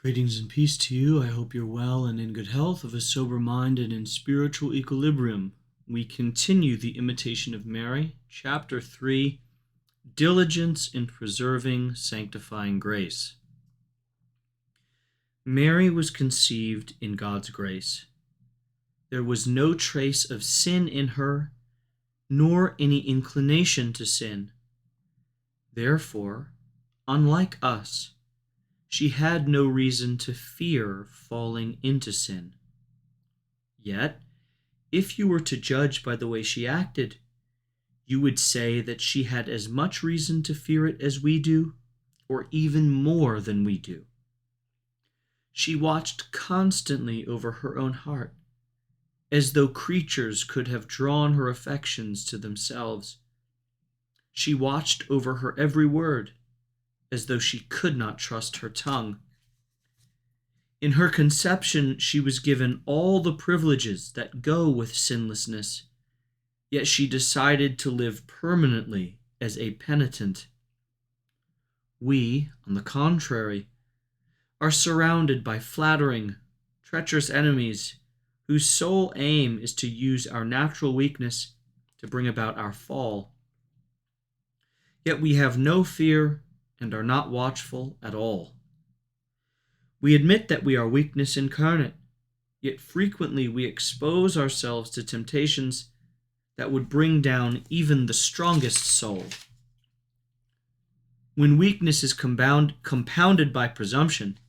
Greetings and peace to you. I hope you're well and in good health, of a sober mind and in spiritual equilibrium. We continue the Imitation of Mary, Chapter 3, Diligence in Preserving Sanctifying Grace. Mary was conceived in God's grace. There was no trace of sin in her, nor any inclination to sin. Therefore, unlike us, she had no reason to fear falling into sin. Yet, if you were to judge by the way she acted, you would say that she had as much reason to fear it as we do, or even more than we do. She watched constantly over her own heart, as though creatures could have drawn her affections to themselves. She watched over her every word, as though she could not trust her tongue. In her conception, she was given all the privileges that go with sinlessness, yet she decided to live permanently as a penitent. We, on the contrary, are surrounded by flattering, treacherous enemies whose sole aim is to use our natural weakness to bring about our fall. Yet we have no fear and are not watchful at all. We admit that we are weakness incarnate, yet frequently we expose ourselves to temptations that would bring down even the strongest soul. When weakness is compounded by presumption,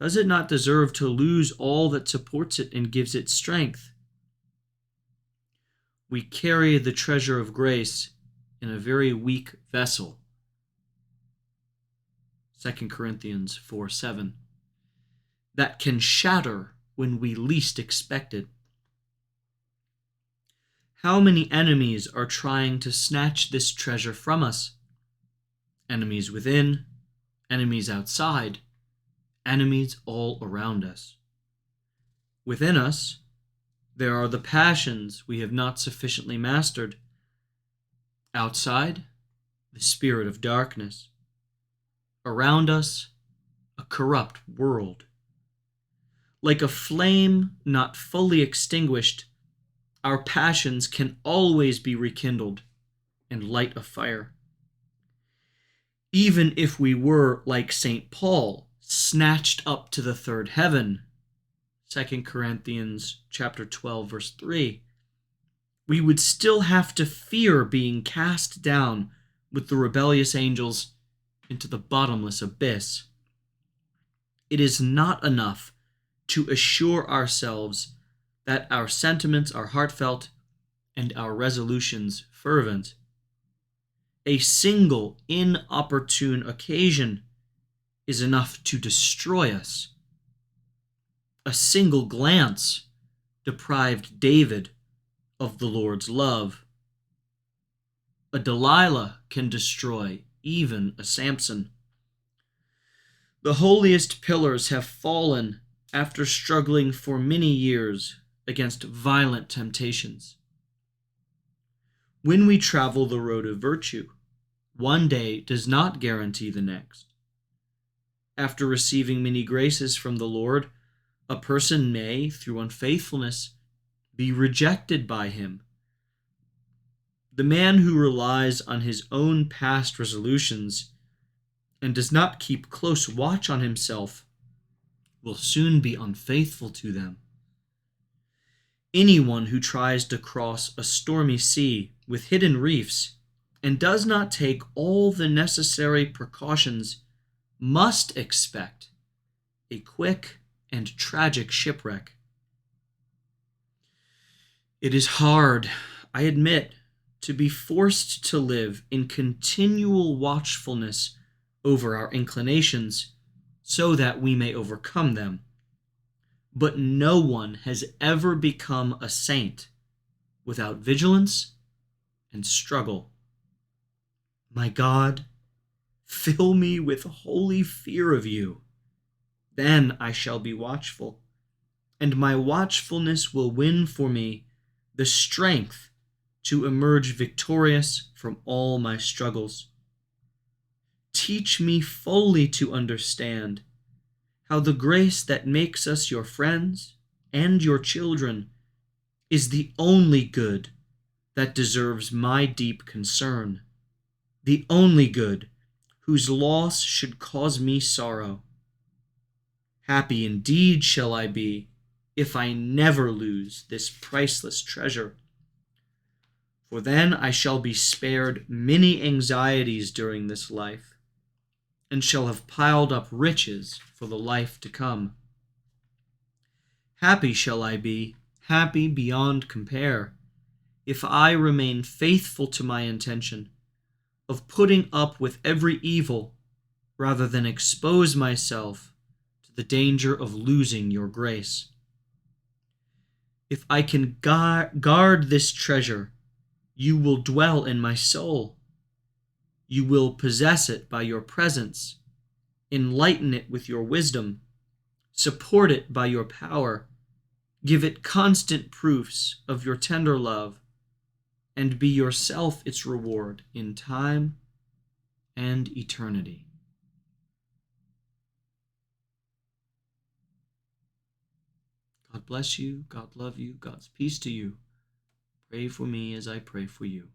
does it not deserve to lose all that supports it and gives it strength? We carry the treasure of grace in a very weak vessel. 2 Corinthians 4:7, that can shatter when we least expect it. How many enemies are trying to snatch this treasure from us? Enemies within, enemies outside, enemies all around us. Within us, there are the passions we have not sufficiently mastered. Outside, the spirit of darkness. Around us, a corrupt world. Like a flame not fully extinguished, our passions can always be rekindled and light a fire. Even if we were, like St. Paul, snatched up to the third heaven, 2 Corinthians chapter 12, verse 3, we would still have to fear being cast down with the rebellious angels into the bottomless abyss. It is not enough to assure ourselves that our sentiments are heartfelt and our resolutions fervent. A single inopportune occasion is enough to destroy us. A single glance deprived David of the Lord's love. A Delilah can destroy even a Samson. The holiest pillars have fallen after struggling for many years against violent temptations. When we travel the road of virtue, one day does not guarantee the next. After receiving many graces from the Lord, a person may, through unfaithfulness, be rejected by him. The man who relies on his own past resolutions and does not keep close watch on himself will soon be unfaithful to them. Anyone who tries to cross a stormy sea with hidden reefs and does not take all the necessary precautions must expect a quick and tragic shipwreck. It is hard, I admit, to be forced to live in continual watchfulness over our inclinations so that we may overcome them. But no one has ever become a saint without vigilance and struggle. My God, fill me with holy fear of you. Then I shall be watchful, and my watchfulness will win for me the strength to emerge victorious from all my struggles. Teach me fully to understand how the grace that makes us your friends and your children is the only good that deserves my deep concern, the only good whose loss should cause me sorrow. Happy indeed shall I be if I never lose this priceless treasure, for then I shall be spared many anxieties during this life, and shall have piled up riches for the life to come. Happy shall I be, happy beyond compare, if I remain faithful to my intention of putting up with every evil rather than expose myself to the danger of losing your grace. If I can guard this treasure, you will dwell in my soul. You will possess it by your presence, enlighten it with your wisdom, support it by your power, give it constant proofs of your tender love, and be yourself its reward in time and eternity. God bless you. God love you. God's peace to you. Pray for me as I pray for you.